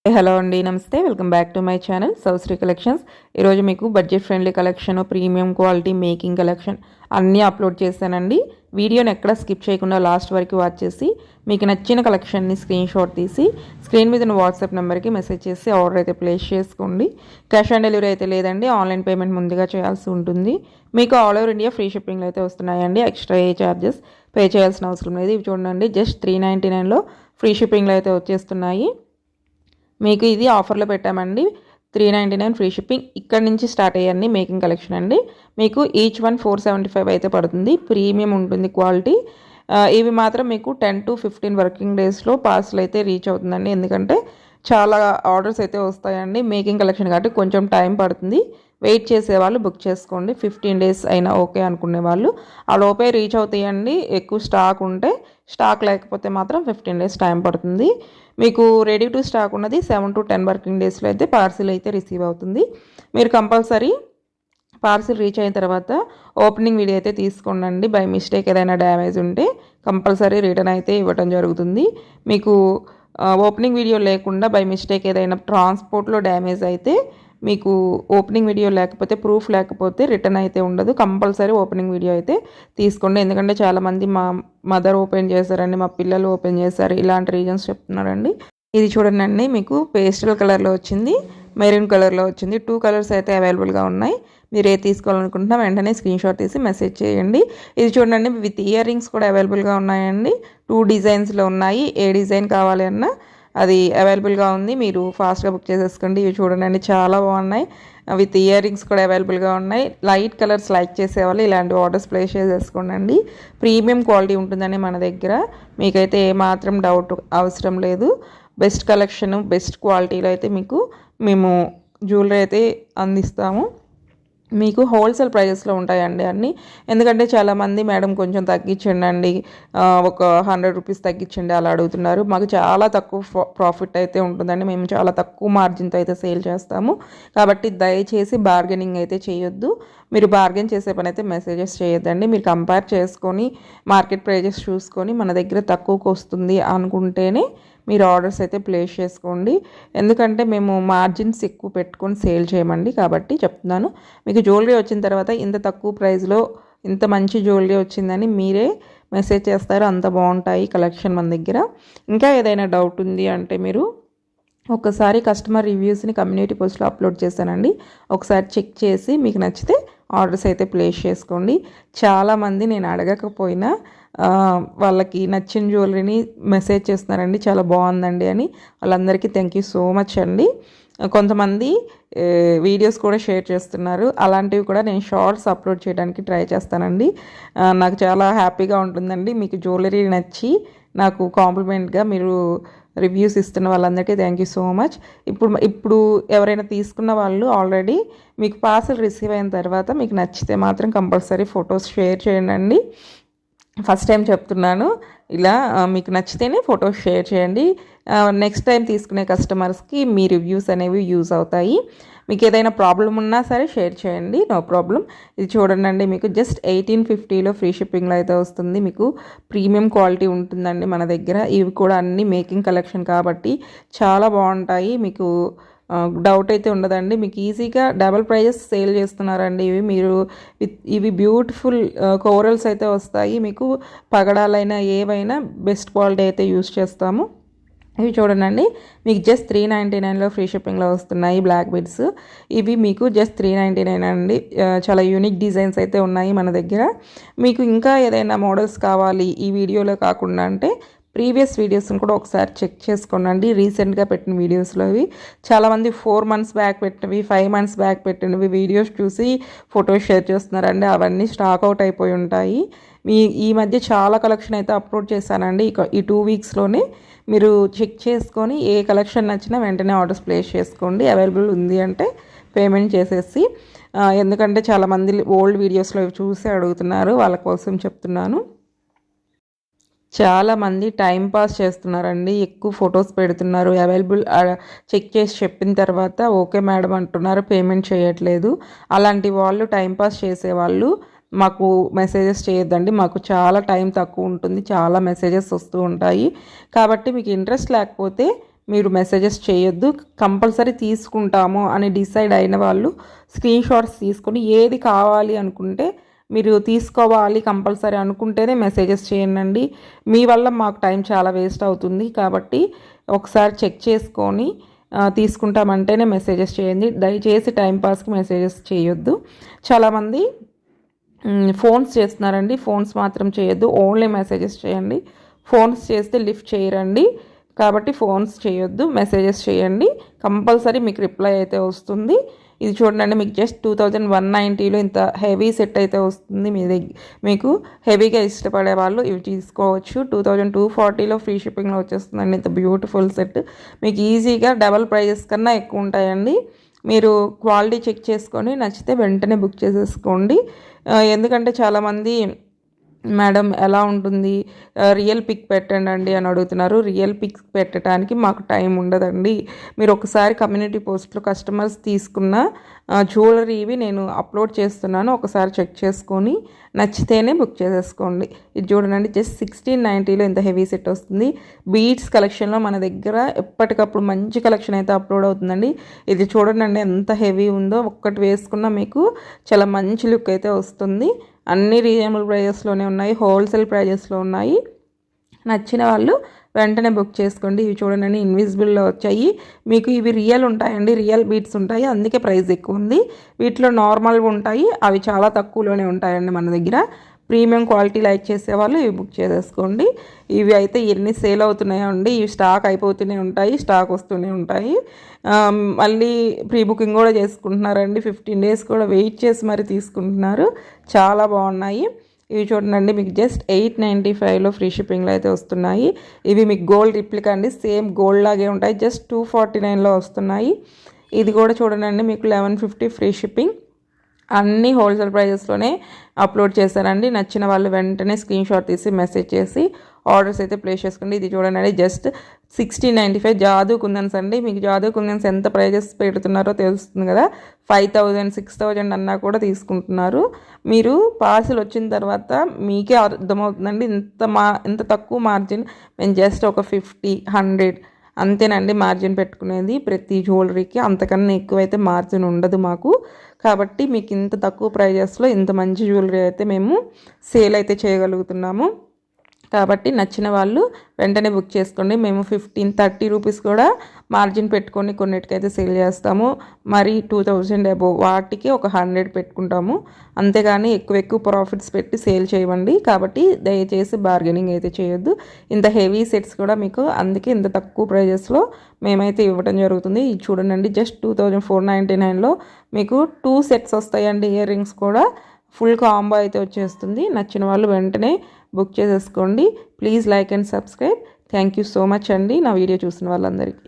Hello అండి, నమస్తే. Welcome back to my channel Sousri collections. ఈరోజు మీకు budget friendly collection, premium quality making collection అన్నీ అప్లోడ్ చేశానండి. వీడియోని ఎక్కడ స్కిప్ చేయకుండా లాస్ట్ వరకు వాచ్ చేసి మీకు నచ్చిన కలెక్షన్ని స్క్రీన్ షాట్ తీసి స్క్రీన్ మీద ఉన్న వాట్సాప్ నెంబర్కి మెసేజ్ చేసి ఆర్డర్ అయితే ప్లేస్ చేసుకోండి. క్యాష్ ఆన్ డెలివరీ అయితే లేదండి, ఆన్లైన్ పేమెంట్ ముందుగా చేయాల్సి ఉంటుంది. మీకు ఆల్ ఓవర్ ఇండియా ఫ్రీ షిప్పింగ్లో అయితే వస్తున్నాయండి. ఎక్స్ట్రా ఏ ఛార్జెస్ పే చేయాల్సిన అవసరం లేదు. ఇవి చూడండి, జస్ట్ 399లో ఫ్రీ షిప్పింగ్లో అయితే వచ్చేస్తున్నాయి. మీకు ఇది ఆఫర్లో పెట్టామండి. 399 ఫ్రీ షిప్పింగ్. ఇక్కడ నుంచి స్టార్ట్ అయ్యాన్ని మేకింగ్ కలెక్షన్ అండి. మీకు ఈచ్ వన్ 475 అయితే పడుతుంది. ప్రీమియం ఉంటుంది క్వాలిటీ. ఇవి మాత్రం మీకు 10 to 15 వర్కింగ్ డేస్లో పార్సల్ అయితే రీచ్ అవుతుందండి. ఎందుకంటే చాలా ఆర్డర్స్ అయితే వస్తాయండి. మేకింగ్ కలెక్షన్ కాబట్టి కొంచెం టైం పడుతుంది. వెయిట్ చేసేవాళ్ళు బుక్ చేసుకోండి. 15 డేస్ అయినా ఓకే అనుకునే వాళ్ళు ఆ లోపే రీచ్ అవుతాయండి. ఎక్కువ స్టాక్ ఉంటే. స్టాక్ లేకపోతే మాత్రం 15 డేస్ టైం పడుతుంది. మీకు రెడీ టు స్టాక్ ఉన్నది 7 to 10 వర్కింగ్ డేస్లో అయితే పార్సిల్ అయితే రిసీవ్ అవుతుంది. మీరు కంపల్సరీ పార్సిల్ రీచ్ అయిన తర్వాత ఓపెనింగ్ వీడియో అయితే తీసుకోండి. బై మిస్టేక్ ఏదైనా డ్యామేజ్ ఉంటే కంపల్సరీ రిటర్న్ అయితే ఇవ్వడం జరుగుతుంది. మీకు ఓపెనింగ్ వీడియో లేకుండా బై మిస్టేక్ ఏదైనా ట్రాన్స్పోర్ట్లో డ్యామేజ్ అయితే మీకు ఓపెనింగ్ వీడియో లేకపోతే ప్రూఫ్ లేకపోతే రిటర్న్ అయితే ఉండదు. కంపల్సరీ ఓపెనింగ్ వీడియో అయితే తీసుకోండి. ఎందుకంటే చాలామంది మా మదర్ ఓపెన్ చేశారండి, మా పిల్లలు ఓపెన్ చేశారు, ఇలాంటి రీజన్స్ చెప్తున్నారండి. ఇది చూడండి, మీకు పేస్టల్ కలర్లో వచ్చింది, మెరూన్ కలర్లో వచ్చింది. 2 కలర్స్ అయితే అవైలబుల్గా ఉన్నాయి. మీరు ఏ తీసుకోవాలనుకుంటున్నా వెంటనే స్క్రీన్ షాట్ తీసి మెసేజ్ చేయండి. ఇది చూడండి, విత్ ఇయర్ రింగ్స్ కూడా అవైలబుల్గా ఉన్నాయండి. 2 డిజైన్స్లో ఉన్నాయి. ఏ డిజైన్ కావాలి అన్నా అది అవైలబుల్గా ఉంది. మీరు ఫాస్ట్గా బుక్ చేసేసుకోండి. ఇవి చూడండి, చాలా బాగున్నాయి. విత్ ఇయర్ రింగ్స్ కూడా అవైలబుల్గా ఉన్నాయి. లైట్ కలర్స్ లైక్ చేసేవాళ్ళు ఇలాంటి ఆర్డర్స్ ప్లేస్ చేసేసుకోండి. ప్రీమియం క్వాలిటీ ఉంటుందని మన దగ్గర. మీకైతే ఏమాత్రం డౌట్ అవసరం లేదు. బెస్ట్ కలెక్షన్, బెస్ట్ క్వాలిటీలో అయితే మీకు మేము జ్యువెలరీ అయితే అందిస్తాము. మీకు హోల్సేల్ ప్రైజెస్లో ఉంటాయండి అన్నీ. ఎందుకంటే చాలామంది మేడం కొంచెం తగ్గించండి, ఒక 100 రూపీస్ తగ్గించండి అలా అడుగుతున్నారు. మాకు చాలా తక్కువ ప్రాఫిట్ అయితే ఉంటుందండి. మేము చాలా తక్కువ మార్జిన్తో అయితే సేల్ చేస్తాము. కాబట్టి దయచేసి బార్గెనింగ్ అయితే చేయొద్దు. మీరు బార్గెన్ చేసే పని అయితే మెసేజెస్ చేయొద్దండి. మీరు కంపేర్ చేసుకొని మార్కెట్ ప్రైజెస్ చూసుకొని మన దగ్గర తక్కువకు వస్తుంది అనుకుంటేనే మీరు ఆర్డర్స్ అయితే ప్లేస్ చేసుకోండి. ఎందుకంటే మేము మార్జిన్స్ ఎక్కువ పెట్టుకొని సేల్ చేయమండి. కాబట్టి చెప్తున్నాను. మీకు జ్యువెలరీ వచ్చిన తర్వాత ఇంత తక్కువ ప్రైస్లో ఇంత మంచి జ్యువెలరీ వచ్చిందని మీరే మెసేజ్ చేస్తారు. అంత బాగుంటాయి కలెక్షన్ మన దగ్గర. ఇంకా ఏదైనా డౌట్ ఉంది అంటే మీరు ఒకసారి కస్టమర్ రివ్యూస్ని కమ్యూనిటీ పోస్ట్లో అప్లోడ్ చేశానండి. ఒకసారి చెక్ చేసి మీకు నచ్చితే ఆర్డర్స్ అయితే ప్లేస్ చేసుకోండి. చాలామంది నేను అడగకపోయినా వాళ్ళకి నచ్చిన జ్యువెలరీని మెసేజ్ చేస్తున్నారండి, చాలా బాగుందండి అని. వాళ్ళందరికీ థ్యాంక్ యూ సో మచ్ అండి. కొంతమంది వీడియోస్ కూడా షేర్ చేస్తున్నారు. అలాంటివి కూడా నేను షార్ట్స్ అప్లోడ్ చేయడానికి ట్రై చేస్తానండి. నాకు చాలా హ్యాపీగా ఉంటుందండి. మీకు జ్యువెలరీ నచ్చి నాకు కాంప్లిమెంట్గా మీరు రివ్యూస్ ఇస్తున్న వాళ్ళందరికీ థ్యాంక్ యూ సో మచ్. ఇప్పుడు ఎవరైనా తీసుకున్న వాళ్ళు ఆల్రెడీ మీకు పార్సల్ రిసీవ్ అయిన తర్వాత మీకు నచ్చితే మాత్రం కంపల్సరీ ఫొటోస్ షేర్ చేయండి. ఫస్ట్ టైం చెప్తున్నాను, ఇలా మీకు నచ్చితేనే ఫొటోస్ షేర్ చేయండి. నెక్స్ట్ టైం తీసుకునే కస్టమర్స్కి మీ రివ్యూస్ అనేవి యూజ్ అవుతాయి. మీకు ఏదైనా ప్రాబ్లం ఉన్నా సరే షేర్ చేయండి, నో ప్రాబ్లం. ఇది చూడండి, మీకు జస్ట్ 1850లో ఫ్రీ షిప్పింగ్లో అయితే వస్తుంది. మీకు ప్రీమియం క్వాలిటీ ఉంటుందండి మన దగ్గర. ఇవి కూడా అన్ని మేకింగ్ కలెక్షన్ కాబట్టి చాలా బాగుంటాయి. మీకు డౌట్ అయితే ఉండదండి. మీకు ఈజీగా డబల్ ప్రైజెస్ సేల్ చేస్తున్నారండి. ఇవి బ్యూటిఫుల్ కోరల్స్ అయితే వస్తాయి. మీకు పగడాలైనా ఏవైనా బెస్ట్ క్వాలిటీ అయితే యూస్ చేస్తాము. ఇవి చూడండి, మీకు జస్ట్ 399లో ఫ్రీ షిప్పింగ్లో వస్తున్నాయి బ్లాక్ బీడ్స్. ఇవి మీకు జస్ట్ 399 అండి. చాలా యూనిక్ డిజైన్స్ అయితే ఉన్నాయి మన దగ్గర. మీకు ఇంకా ఏదైనా మోడల్స్ కావాలి ఈ వీడియోలో కాకుండా అంటే ప్రీవియస్ వీడియోస్ని కూడా ఒకసారి చెక్ చేసుకోండి. రీసెంట్గా పెట్టిన వీడియోస్లో ఇవి చాలామంది 4 months బ్యాక్ పెట్టినవి, 5 months బ్యాక్ పెట్టినవి వీడియోస్ చూసి ఫొటోస్ షేర్ చేస్తున్నారండి. అవన్నీ స్టాక్ అవుట్ అయిపోయి ఉంటాయి. ఈ మధ్య చాలా కలెక్షన్ అయితే అప్లోడ్ చేశానండి. ఈ 2 weeksలోనే మీరు చెక్ చేసుకొని ఏ కలెక్షన్ నచ్చినా వెంటనే ఆర్డర్స్ ప్లేస్ చేసుకోండి. అవైలబుల్ ఉంది అంటే పేమెంట్ చేసేసి. ఎందుకంటే చాలామంది ఓల్డ్ వీడియోస్లో చూసి అడుగుతున్నారు, వాళ్ళ కోసం చెప్తున్నాను. చాలామంది టైం పాస్ చేస్తున్నారండి, ఎక్కువ ఫొటోస్ పెడుతున్నారు. అవైలబుల్ చెక్ చేసి చెప్పిన తర్వాత ఓకే మేడం అంటున్నారు, పేమెంట్ చేయట్లేదు. అలాంటి వాళ్ళు టైంపాస్ చేసేవాళ్ళు మాకు మెసేజెస్ చేయొద్దండి. మాకు చాలా టైం తక్కువ ఉంటుంది, చాలా మెసేజెస్ వస్తూ ఉంటాయి. కాబట్టి మీకు ఇంట్రెస్ట్ లేకపోతే మీరు మెసేజెస్ చేయొద్దు. కంపల్సరీ తీసుకుంటాము అని డిసైడ్ అయిన వాళ్ళు స్క్రీన్ షాట్స్ తీసుకొని ఏది కావాలి అనుకుంటే మీరు తీసుకోవాలి కంపల్సరీ అనుకుంటేనే మెసేజెస్ చేయండి. మీ వల్ల మాకు టైం చాలా వేస్ట్ అవుతుంది. కాబట్టి ఒకసారి చెక్ చేసుకొని తీసుకుంటామంటేనే మెసేజెస్ చేయండి. దయచేసి టైంపాస్కి మెసేజెస్ చేయొద్దు. చాలామంది ఫోన్స్ చేస్తున్నారండి. ఫోన్స్ మాత్రం చేయొద్దు, ఓన్లీ మెసేజెస్ చేయండి. ఫోన్స్ చేస్తే లిఫ్ట్ చేయరండి. కాబట్టి ఫోన్స్ చేయొద్దు, మెసేజెస్ చేయండి. కంపల్సరీ మీకు రిప్లై అయితే వస్తుంది. ఇది చూడండి, మీకు జస్ట్ 2190లో ఇంత హెవీ సెట్ అయితే వస్తుంది. మీకు హెవీగా ఇష్టపడే వాళ్ళు ఇవి తీసుకోవచ్చు. 2240లో ఫ్రీ షిప్పింగ్లో వచ్చేస్తుందండి ఇంత బ్యూటిఫుల్ సెట్. మీకు ఈజీగా డబల్ ప్రైజెస్ కన్నా ఎక్కువ ఉంటాయండి. మీరు క్వాలిటీ చెక్ చేసుకొని నచ్చితే వెంటనే బుక్ చేసేసుకోండి. ఎందుకంటే చాలామంది మేడం ఎలా ఉంటుంది, రియల్ పిక్ పెట్టండి అని అడుగుతున్నారు. రియల్ పిక్ పెట్టడానికి మాకు టైం ఉండదండి. మీరు ఒకసారి కమ్యూనిటీ పోస్ట్లో కస్టమర్స్ తీసుకున్న జ్యువెలరీవి నేను అప్లోడ్ చేస్తున్నాను, ఒకసారి చెక్ చేసుకొని నచ్చితేనే బుక్ చేసేసుకోండి. ఇది చూడండి, జస్ట్ 1690లో ఇంత హెవీ సెట్ వస్తుంది. బీడ్స్ కలెక్షన్లో మన దగ్గర ఎప్పటికప్పుడు మంచి కలెక్షన్ అయితే అప్లోడ్ అవుతుందండి. ఇది చూడండి ఎంత హెవీ ఉందో, ఒక్కటి వేసుకున్నా మీకు చాలా మంచి లుక్ అయితే వస్తుంది. అన్ని రీజనబుల్ ప్రైజెస్లోనే ఉన్నాయి, హోల్సేల్ ప్రైజెస్లో ఉన్నాయి. నచ్చిన వాళ్ళు వెంటనే బుక్ చేసుకోండి. ఇవి చూడండి, ఇన్విజిబుల్లో వచ్చాయి. మీకు ఇవి రియల్ ఉంటాయండి, రియల్ బీట్స్ ఉంటాయి, అందుకే ప్రైస్ ఎక్కువ ఉంది. వీటిలో నార్మల్గా ఉంటాయి, అవి చాలా తక్కువలోనే ఉంటాయండి మన దగ్గర. ప్రీమియం క్వాలిటీ లైక్ చేసేవాళ్ళు ఇవి బుక్ చేసేసుకోండి. ఇవి అయితే ఎన్ని సేల్ అవుతున్నాయో అండి, ఇవి స్టాక్ అయిపోతూనే ఉంటాయి, స్టాక్ వస్తూనే ఉంటాయి. మళ్ళీ ప్రీ బుకింగ్ కూడా చేసుకుంటున్నారండి. 15 days కూడా వెయిట్ చేసి మరి తీసుకుంటున్నారు. చాలా బాగున్నాయి. ఇవి చూడండి, మీకు జస్ట్ 895లో ఫ్రీ షిప్పింగ్లో అయితే వస్తున్నాయి. ఇవి మీకు గోల్డ్ రిప్లికా అండి, సేమ్ గోల్డ్ లాగే ఉంటాయి. జస్ట్ 249లో వస్తున్నాయి. ఇది కూడా చూడండి, మీకు 1150 ఫ్రీ షిప్పింగ్. అన్నీ హోల్సేల్ ప్రైజెస్లోనే అప్లోడ్ చేశానండి. నచ్చిన వాళ్ళు వెంటనే స్క్రీన్ షాట్ తీసి మెసేజ్ చేసి ఆర్డర్స్ అయితే ప్లేస్ చేసుకోండి. ఇది చూడండి, జస్ట్ 1695 జాదూ కుందన్స్ అండి. మీకు జాదూ కుందన్స్ ఎంత ప్రైజెస్ పెడుతున్నారో తెలుస్తుంది కదా. 5000 6000 అన్నా కూడా తీసుకుంటున్నారు. మీరు పార్సిల్ వచ్చిన తర్వాత మీకే అర్థమవుతుందండి ఇంత తక్కువ మార్జిన్. మేము జస్ట్ ఒక 50 100 అంతేనండి మార్జిన్ పెట్టుకునేది ప్రతి జ్యువెలరీకి. అంతకన్నా ఎక్కువైతే మార్జిన్ ఉండదు మాకు. కాబట్టి మీకు ఇంత తక్కువ ప్రైజెస్లో ఇంత మంచి జ్యువెలరీ అయితే మేము సేల్ అయితే చేయగలుగుతున్నాము. కాబట్టి నచ్చిన వాళ్ళు వెంటనే బుక్ చేసుకోండి. మేము 15-30 రూపీస్ కూడా మార్జిన్ పెట్టుకొని కొన్నిటికైతే సేల్ చేస్తాము. మరి 2000 అబోవ్ వాటికి ఒక 100 పెట్టుకుంటాము. అంతేగాని ఎక్కువ ప్రాఫిట్స్ పెట్టి సేల్ చేయమండి. కాబట్టి దయచేసి బార్గెనింగ్ అయితే చేయొద్దు. ఇంత హెవీ సెట్స్ కూడా మీకు అందుకే ఇంత తక్కువ ప్రైజెస్లో మేమైతే ఇవ్వడం జరుగుతుంది. ఇది చూడండి, జస్ట్ 2499లో మీకు 2 సెట్స్ వస్తాయండి. ఇయర్ రింగ్స్ కూడా ఫుల్ కాంబో అయితే వచ్చేస్తుంది. నచ్చిన వాళ్ళు వెంటనే బుక్ చేసేసుకోండి. Please like and subscribe. Thank you so much అండి నా వీడియో చూసిన వాళ్ళందరికీ.